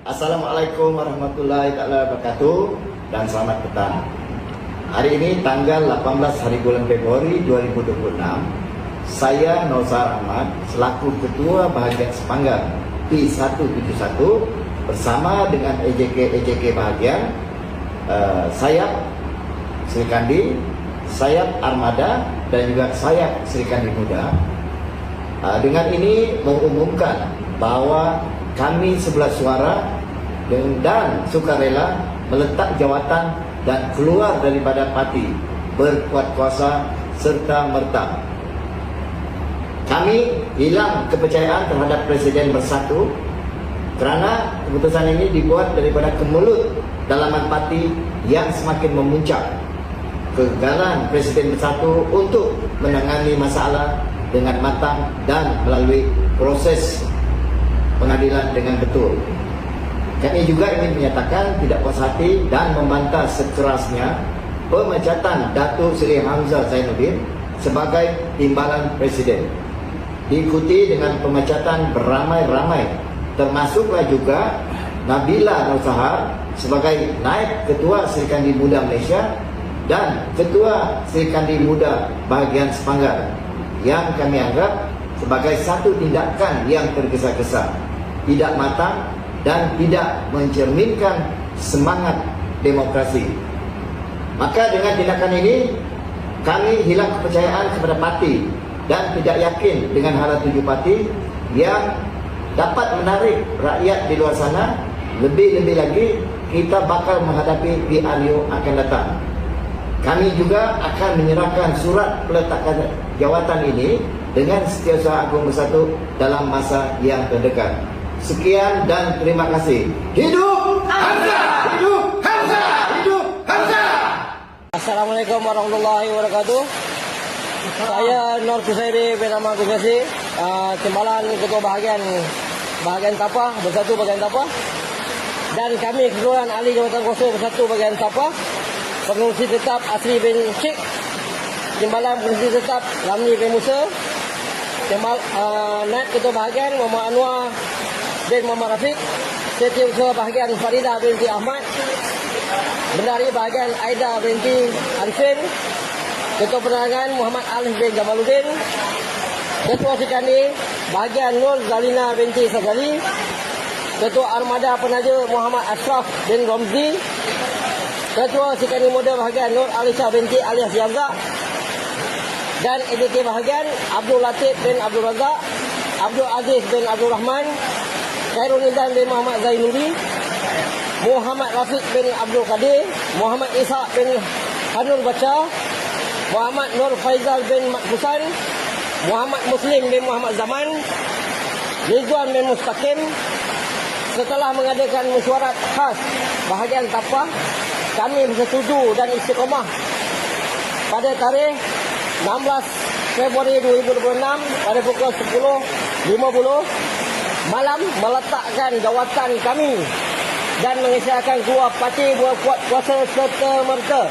Assalamualaikum warahmatullahi wabarakatuh dan selamat petang. Hari ini tanggal 18 hari bulan Februari 2026, saya Nausar Ahmad selaku Ketua Bahagian Sepanggar P171 bersama dengan EJK Bahagian Sayap Sri Kandi, Sayap Armada dan juga Sayap Sri Kandi Muda. Dengan ini mengumumkan bahwa kami 11 suara dan sukarela meletak jawatan dan keluar daripada parti berkuat kuasa serta merta. Kami hilang kepercayaan terhadap Presiden Bersatu kerana keputusan ini dibuat daripada kemelut dalaman parti yang semakin memuncak. Kegagalan Presiden Bersatu untuk menangani masalah dengan matang dan melalui proses pengadilan dengan betul. Kami juga ingin menyatakan tidak puas hati dan membantah sekerasnya pemecatan Datuk Seri Hamzah Zainuddin sebagai timbalan Presiden, diikuti dengan pemecatan beramai-ramai, termasuklah juga Nabila Nursaha sebagai Naib Ketua Sri Kandi Muda Malaysia dan Ketua Sri Kandi Muda Bahagian Sepanggar, yang kami anggap sebagai satu tindakan yang tergesa-gesa, tidak matang dan tidak mencerminkan semangat demokrasi. Maka dengan tindakan ini kami hilang kepercayaan kepada parti dan tidak yakin dengan hala tuju parti yang dapat menarik rakyat di luar sana. Lebih-lebih lagi kita bakal menghadapi PRU akan datang. Kami juga akan menyerahkan surat peletakan jawatan ini dengan Setiausaha Agung Bersatu dalam masa yang terdekat. Sekian dan terima kasih. Hidup Hamzah! Hidup Hamzah! Hidup Hamzah! Assalamualaikum warahmatullahi wabarakatuh. Saya Nur Kusairi bin Ahmad Kusairi, Timbalan Ketua Bahagian Tapah Bersatu Bahagian Tapah, dan kami keseluruhan ahli jawatan kuasa Bersatu Bahagian Tapah, Pengerusi Tetap Asri bin Syekh, Timbalan Pengerusi Tetap Ramli bin Musa, Naib Ketua Bahagian Muhammad Anwar bin Muhammad Rafiq, Setiausaha Bahagian Faridah binti Ahmad, Bendahari Bahagian Aida binti Arifin, Ketua Penerangan Muhammad Alif bin Jamaluddin, Ketua Sri Kandi Bahagian Nur Zalina binti Sazali, Ketua Armada Penaja Muhammad Ashraf bin Romzi, Ketua Sri Kandi Muda Bahagian Nur Alisha binti Alias Yazak, dan EJK Bahagian Abdul Latif bin Abdul Razak, Abdul Aziz bin Abdul Rahman, Khairul Nizam bin Muhammad Zainuddin, Muhammad Rafiq bin Abdul Qadir, Muhammad Ishaq bin Hanul Bacha, Muhammad Nur Faizal bin Mat Husan, Muhammad Muslim bin Muhammad Zaman, Rizwan bin Mustaqim. Setelah mengadakan mesyuarat khas Bahagian Tapah, kami bersetuju dan istiqamah pada tarikh 16 Februari 2026 pada pukul 10.50 malam meletakkan jawatan kami dan mengesahkan keluar parti berkuat kuasa serta-merta.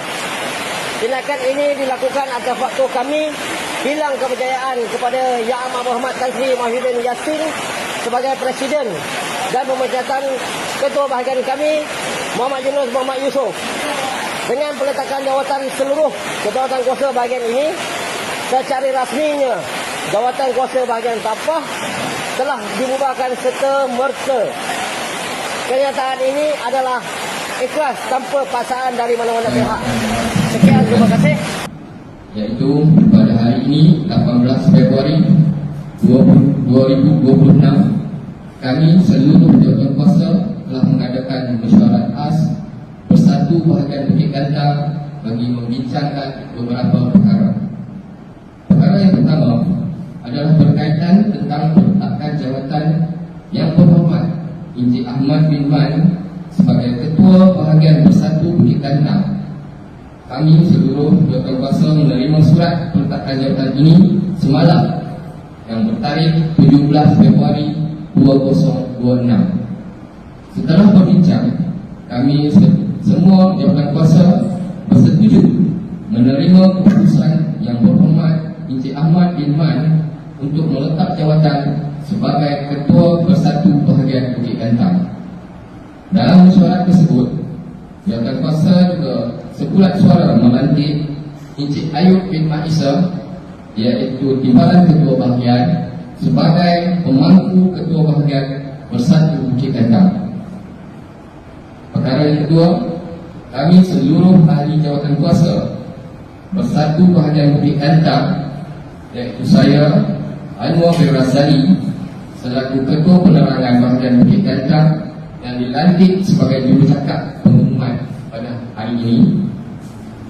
Tindakan ini dilakukan atas faktor kami hilang kepercayaan kepada Yang Amat Berhormat Tan Sri Mahyudin Yassin sebagai Presiden dan pemecatan Ketua Bahagian kami Muhammad Yunus Muhammad Yusof. Dengan peletakan jawatan seluruh jawatan kuasa bahagian ini, secara rasminya jawatan kuasa bahagian Tapah telah dibubarkan serta-merta. Kenyataan ini adalah ikhlas tanpa paksaan dari mana-mana pihak. Sekian, terima kasih. Iaitu pada hari ini 18 Februari 2026, kami seluruh jawatan kuasa telah mengadakan mesyuarat khas Bersatu Bahagian Bukit Gantang bagi membincangkan beberapa perkara. Perkara yang pertama adalah berkaitan tentang peletakan jawatan Yang Berhormat Encik Ahmad bin Man sebagai Ketua Bahagian Bersatu Bukit Gantang. Kami seluruh jawatan kuasa menerima surat peletakan jawatan ini semalam yang bertarikh 17 Februari 2026. Setelah berbincang, kami semua jawatan kuasa bersetuju menerima keputusan Yang Berhormat Encik Ahmad bin Man untuk meletak jawatan sebagai Ketua Bersatu Bahagian Bukit Gantang. Dalam mesyuarat tersebut, jawatankuasa juga sebulat suara melantik Encik Ayub bin Maisa, iaitu Timbalan Ketua Bahagian, sebagai pemangku Ketua Bahagian Bersatu Bukit Kentang. Perkara yang kedua, kami seluruh ahli jawatankuasa Bersatu Bahagian Bukit Kentang, iaitu saya, Anwar bin Razali, selaku Ketua Penerangan Bahagian Bukit Kentang yang dilantik sebagai jurucakap pengumuman pada hari ini,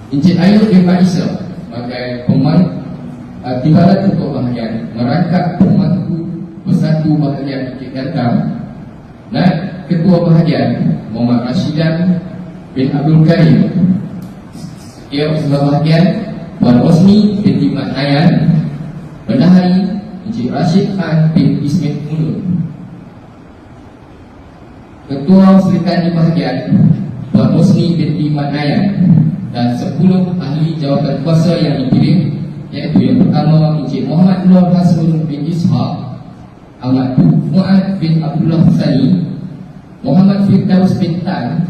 Encik Ayub bin Maisa sebagai Timbalan Ketua Bahagian merangkap pemangku Bersatu Bahagian Bukit Kentang, dan Ketua Bahagian Muhammad Rashidan bin Abdul Karim, Ketua Bahagian Puan Rosmi binti Mat Nayan, Bendahari Encik Rashid Khan bin Ismail Mulud, Ketua Serikandi Bahagian Puan Rosmi binti Mat Nayan, dan 10 ahli jawatankuasa yang dipilih, iaitu yang pertama Encik Muhammad Nur Hasrul bin Ishaq, Ahmad Mu'ad bin Abdullah Sani, Muhammad Firdaus bin Tan,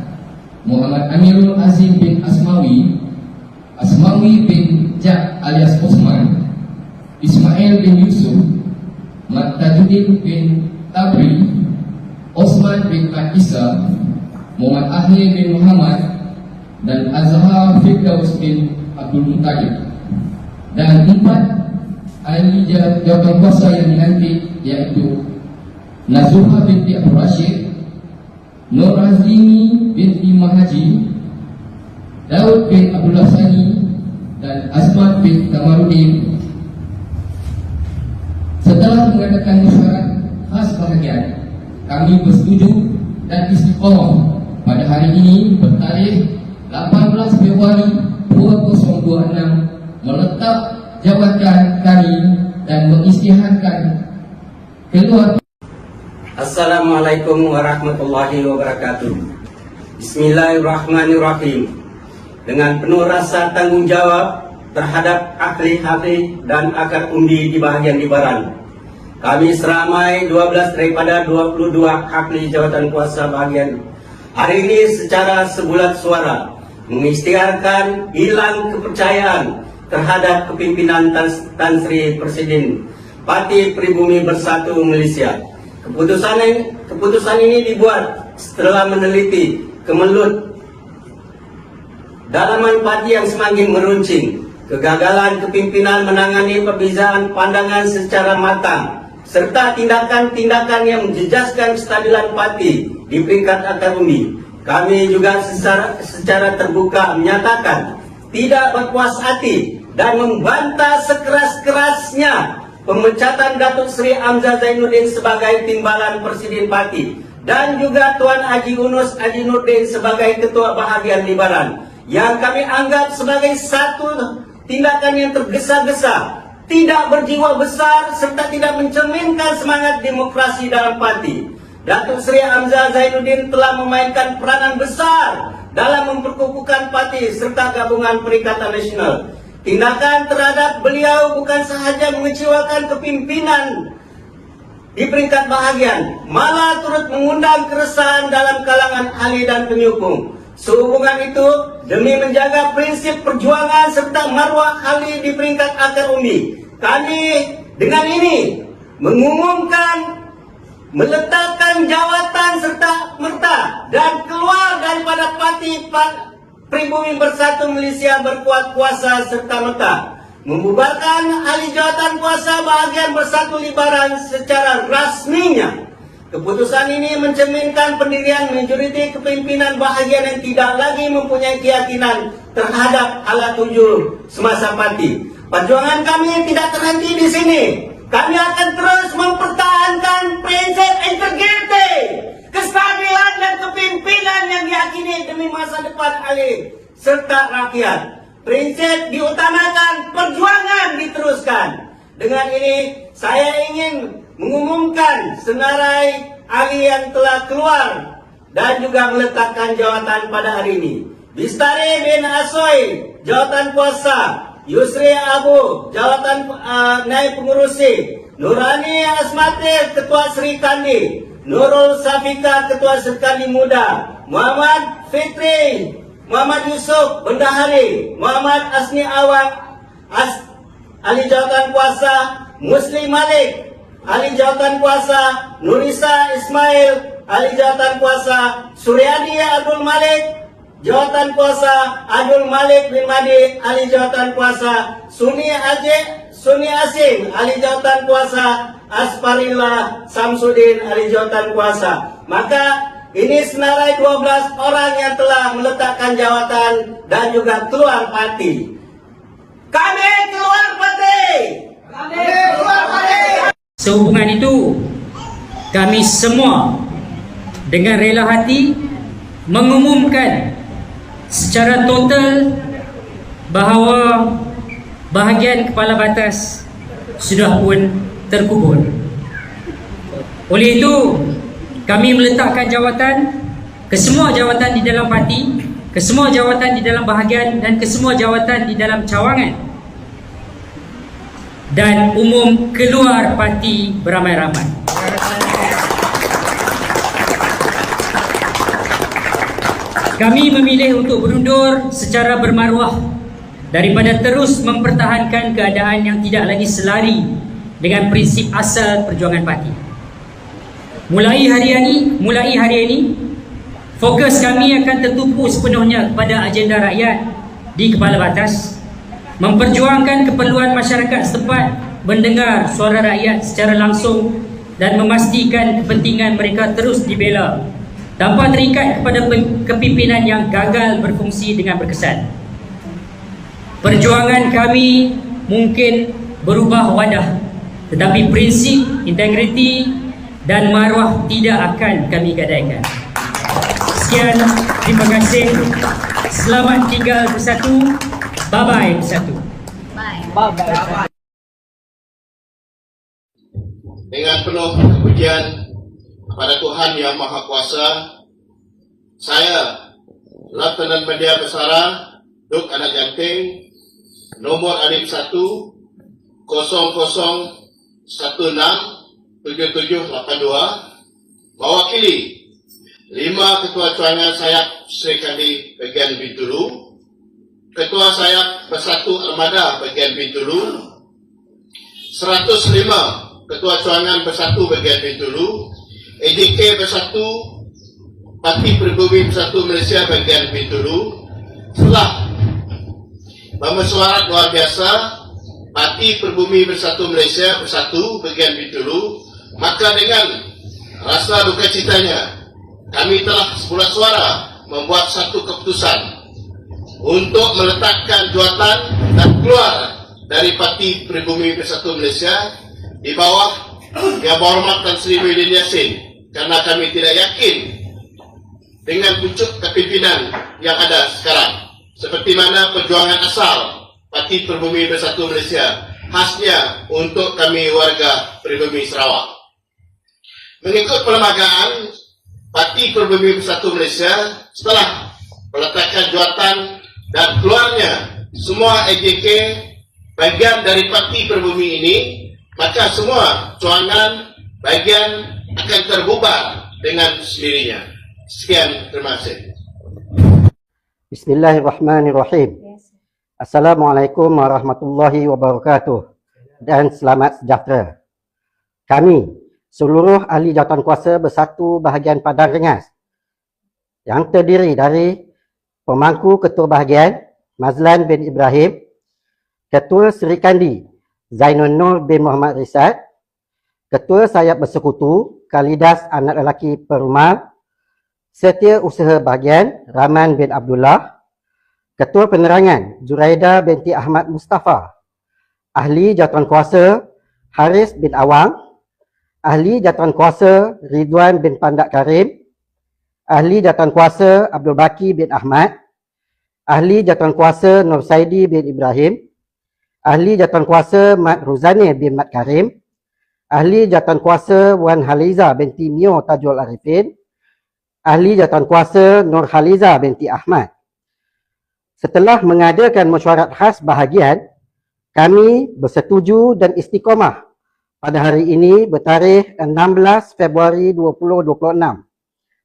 Muhammad Amirul Azim bin Asmawi, Asmawi bin Jak alias Osman, Ismail bin Yusuf, Tajuddin bin Tabri, Osman bin Isa, Muhammad Ahir bin Muhammad, dan Azhar Firdaus bin Abdul Muttalib. Dan 4 ahli jawatankuasa yang dilantik, iaitu Nazuha binti Abdul Rashid, Nur Azimi binti Mahaji, Daud bin Abdullah Sani, dan Asmat bin Kamarudin. Setelah mengadakan mesyuarat khas bahagian, kami bersetuju dan istiqamah pada hari ini bertarikh 18 Februari 2026 meletak jabatan kami dan mengisytiharkan keluar. Assalamualaikum warahmatullahi wabarakatuh. Bismillahirrahmanirrahim. Dengan penuh rasa tanggungjawab terhadap ahli-ahli dan akar undi di bahagian Libaran, kami seramai 12 daripada 22 ahli jawatankuasa bahagian hari ini secara sebulat suara mengisytiharkan hilang kepercayaan terhadap kepimpinan Tan Sri Presiden Parti Pribumi Bersatu Malaysia. Keputusan ini dibuat setelah meneliti kemelut dalaman parti yang semakin meruncing, kegagalan kepimpinan menangani perbezaan pandangan secara matang, serta tindakan-tindakan yang menjejaskan kestabilan parti di peringkat akar undi. Kami juga secara terbuka menyatakan tidak berpuas hati dan membantah sekeras-kerasnya pemecatan Datuk Seri Hamzah Zainuddin sebagai Timbalan Presiden Parti dan juga Tuan Haji Yunus Haji Nurdin sebagai Ketua Bahagian Libaran, yang kami anggap sebagai satu tindakan yang tergesa-gesa, tidak berjiwa besar serta tidak mencerminkan semangat demokrasi dalam parti. Datuk Seri Hamzah Zainuddin telah memainkan peranan besar dalam memperkukuhkan parti serta gabungan Perikatan Nasional. Tindakan terhadap beliau bukan sahaja mengecewakan kepimpinan di peringkat bahagian, malah turut mengundang keresahan dalam kalangan ahli dan penyokong. Sehubungan itu, demi menjaga prinsip perjuangan serta marwah ahli di peringkat akar undi, kami dengan ini mengumumkan meletakkan jawatan serta merta dan keluar daripada Parti Pribumi Bersatu Malaysia berkuat kuasa serta merta, membubarkan ahli jawatan kuasa bahagian Bersatu Libaran secara rasminya. Keputusan ini mencerminkan pendirian majoriti kepimpinan bahagian yang tidak lagi mempunyai keyakinan terhadap alat tuju semasa parti. Perjuangan kami tidak terhenti di sini. Kami akan terus mempertahankan prinsip integriti, kestabilan dan kepimpinan yang diyakini demi masa depan ahli serta rakyat. Prinsip diutamakan, perjuangan diteruskan. Dengan ini, saya ingin mengumumkan senarai ahli yang telah keluar dan juga meletakkan jawatan pada hari ini. Bistari bin Asoy, jawatan kuasa. Yusri Abu, jawatan naib pengurusi. Nurani Asmati, Ketua Sri Kandi. Nurul Safika, Ketua Serkali Muda, Muhammad Fitri, Muhammad Yusuf, Bendahari, Muhammad Asni Awang, Ahli Jawatan Kuasa, Muslim Malik, Ahli Jawatan Kuasa, Nurisa Ismail, Ahli Jawatan Kuasa, Suryadi Abdul Malik, Jawatan Kuasa, Abdul Malik bin Madi, Ahli Jawatan Kuasa, Suni Asim, Ahli Jawatan Kuasa, Asparillah Samsudin, Ahli Jawatan Kuasa. Maka ini senarai 12 orang yang telah meletakkan jawatan dan juga keluar parti. Kami keluar parti! Kami keluar parti! Sehubungan itu, kami semua dengan rela hati mengumumkan secara total bahawa bahagian kepala batas sudah pun terkubur. Oleh itu, kami meletakkan jawatan ke semua jawatan di dalam parti, ke semua jawatan di dalam bahagian dan ke semua jawatan di dalam cawangan, dan umum keluar parti beramai-ramai. Kami memilih untuk berundur secara bermaruah daripada terus mempertahankan keadaan yang tidak lagi selari dengan prinsip asal perjuangan parti. Mulai hari ini, fokus kami akan tertumpu sepenuhnya kepada agenda rakyat di kepala batas, memperjuangkan keperluan masyarakat setempat, mendengar suara rakyat secara langsung dan memastikan kepentingan mereka terus dibela tanpa terikat kepada kepimpinan yang gagal berfungsi dengan berkesan. Perjuangan kami mungkin berubah wadah, tetapi prinsip, integriti dan maruah tidak akan kami gadaikan. Sekian, terima kasih. Selamat tinggal bersatu. Bye-bye bersatu. Bye. Dengan penuh kepujian kepada Tuhan Yang Maha Kuasa, saya, Lieutenant Media Besara Duk Anak Janting, nomor alif 1 00167782, mewakili 5 Ketua Cawangan Sayap Sri Kandi bagian Bintulu, Ketua Sayap Bersatu Armada bagian Bintulu, 105 Ketua Cawangan Bersatu bagian Bintulu, EJK Bersatu, Parti Pribumi Bersatu Malaysia bagian Bintulu, setelah memesuarat luar biasa Parti Pribumi Bersatu Malaysia Bersatu bagian Bintulu, maka dengan rasa duka citanya kami telah sebulan suara membuat satu keputusan untuk meletakkan jawatan dan keluar dari Parti Pribumi Bersatu Malaysia di bawah Yang Berhormat Tan Sri Muhyiddin Yassin, karena kami tidak yakin dengan pucuk kepimpinan yang ada sekarang, seperti mana perjuangan asal Parti Pribumi Bersatu Malaysia, khasnya untuk kami warga Pribumi Sarawak. Mengikut perlembagaan Parti Pribumi Bersatu Malaysia, setelah meletakkan jawatan dan keluarnya semua EJK bagian dari Parti Pribumi ini, maka semua cawangan bagian akan terbubar dengan sendirinya. Sekian, terima kasih. Bismillahirrahmanirrahim. Assalamualaikum warahmatullahi wabarakatuh dan selamat sejahtera. Kami, seluruh ahli jawatan kuasa Bersatu Bahagian Padang Rengas yang terdiri dari Pemangku Ketua Bahagian Mazlan bin Ibrahim, Ketua Seri Kandi Zainul Nur bin Muhammad Risad, Ketua Sayap Bersekutu Kalidas Anak Lelaki Perumal, Setiausaha Bahagian Rahman bin Abdullah, Ketua Penerangan Zuraida binti Ahmad Mustafa, Ahli Jawatan Kuasa Haris bin Awang, Ahli Jawatan Kuasa Ridwan bin Pandak Karim, Ahli Jawatan Kuasa Abdul Baki bin Ahmad, Ahli Jawatan Kuasa Nur Saidi bin Ibrahim, Ahli Jawatan Kuasa Mat Ruzani bin Mat Karim, Ahli Jawatan Kuasa Wan Haliza binti Mio Tajul Arifin, Ahli Jawatan Kuasa Nur Haliza binti Ahmad. Setelah mengadakan mesyuarat khas bahagian, kami bersetuju dan istiqamah pada hari ini bertarikh 16 Februari 2026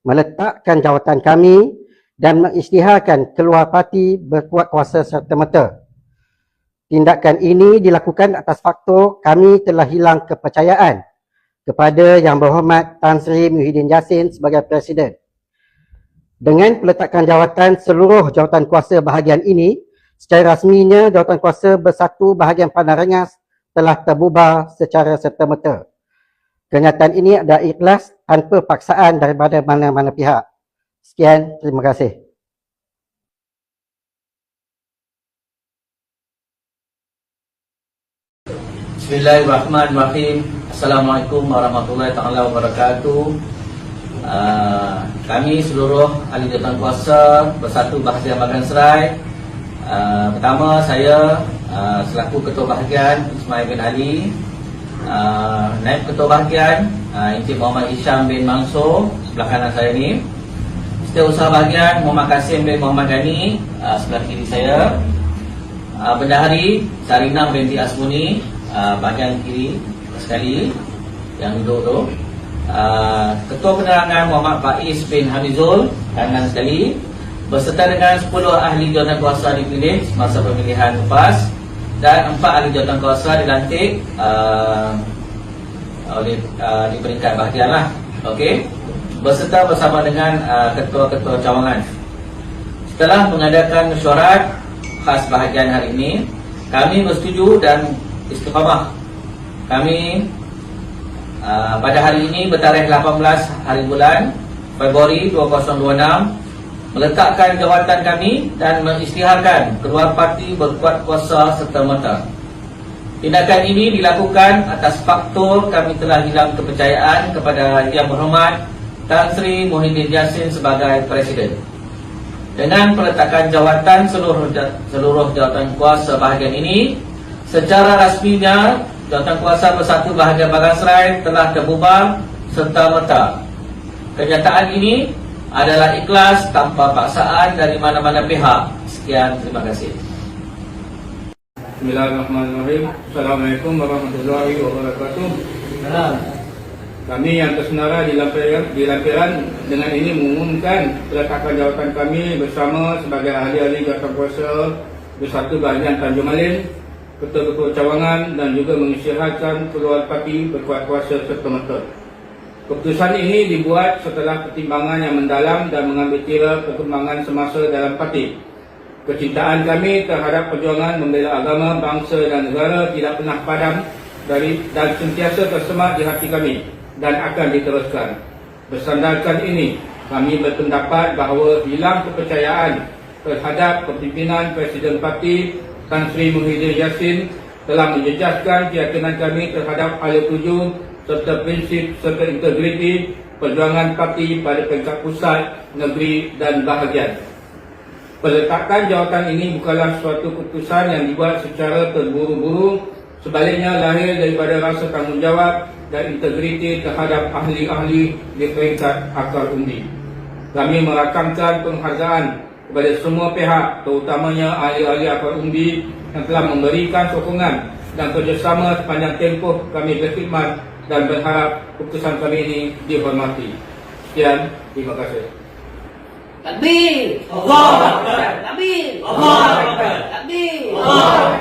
meletakkan jawatan kami dan mengisytiharkan keluar parti berkuat kuasa serta-merta. Tindakan ini dilakukan atas faktor kami telah hilang kepercayaan kepada Yang Berhormat Tan Sri Muhyiddin Yassin sebagai Presiden. Dengan peletakan jawatan seluruh jawatan kuasa bahagian ini, secara rasminya jawatan kuasa bersatu bahagian Padang Rengas telah terbubar secara serta-merta. Kenyataan ini adalah ikhlas tanpa paksaan daripada mana-mana pihak. Sekian, terima kasih. Bismillahirrahmanirrahim. Assalamualaikum warahmatullahi taala wabarakatuh. Kami seluruh ahli jawatan kuasa bersatu bahagian Bagan Serai. Pertama, saya selaku Ketua Bahagian Ismail bin Ali, Naib Ketua Bahagian Encik Muhammad Hisham bin Mansur sebelah kanan saya ni, Setiausaha Bahagian Muhammad Kasim bin Muhammad Ghani sebelah kiri saya, Bendahari Sarinam binti Asmuni bahagian kiri sekali yang duduk tu, Ketua Penerangan Muhammad Faiz bin Hamizul kanan sekali, berserta dengan 10 ahli jawatan kuasa dipilih semasa pemilihan lepas dan 4 ahli jawatan kuasa dilantik di peringkat bahagian lah. Okey, berserta bersama dengan ketua-ketua cawangan. Setelah mengadakan mesyuarat khas bahagian hari ini, kami bersetuju dan istiqamah. Kami pada hari ini bertarikh 18 hari bulan Februari 2026 meletakkan jawatan kami dan mengisytiharkan keluar parti berkuat kuasa serta-merta. Tindakan ini dilakukan atas faktor kami telah hilang kepercayaan kepada Yang Berhormat Tan Sri Muhyiddin Yassin sebagai Presiden. Dengan peletakan jawatan seluruh jawatan kuasa bahagian ini, secara rasminya jawatan kuasa bersatu bahagian Bagan Serai telah terbubar serta-merta. Kenyataan ini adalah ikhlas tanpa paksaan dari mana-mana pihak. Sekian, terima kasih. Bismillahirrahmanirrahim. Assalamualaikum warahmatullahi wabarakatuh. Kami yang tersenara di lampiran dengan ini mengumumkan peletakan jawatan kami bersama sebagai ahli-ahli jawatan kuasa bersatu bahagian Tanjung Malin, ketua-ketua cawangan dan juga mengisytiharkan keluar parti berkuat kuasa serta-merta. Keputusan ini dibuat setelah pertimbangan yang mendalam dan mengambil kira perkembangan semasa dalam parti. Kecintaan kami terhadap perjuangan membela agama, bangsa dan negara tidak pernah padam dan sentiasa tersemat di hati kami dan akan diteruskan. Bersandarkan ini, kami berpendapat bahawa hilang kepercayaan terhadap kepimpinan Presiden Parti Tan Sri Muhyiddin Yassin telah menjejaskan keyakinan kami terhadap ahli tuju serta prinsip serta integriti perjuangan parti pada peringkat pusat, negeri dan bahagian. Peletakan jawatan ini bukanlah suatu keputusan yang dibuat secara terburu-buru, sebaliknya lahir daripada rasa tanggungjawab dan integriti terhadap ahli-ahli di peringkat akar undi. Kami merakamkan penghargaan kepada semua pihak, terutamanya ahli-ahli akar undi yang telah memberikan sokongan dan kerjasama sepanjang tempoh kami berkhidmat dan berharap keputusan kami ini dihormati. Sekian, terima kasih. Takbir! Allah Akbar! Takbir! Allah Akbar! Takbir! Allah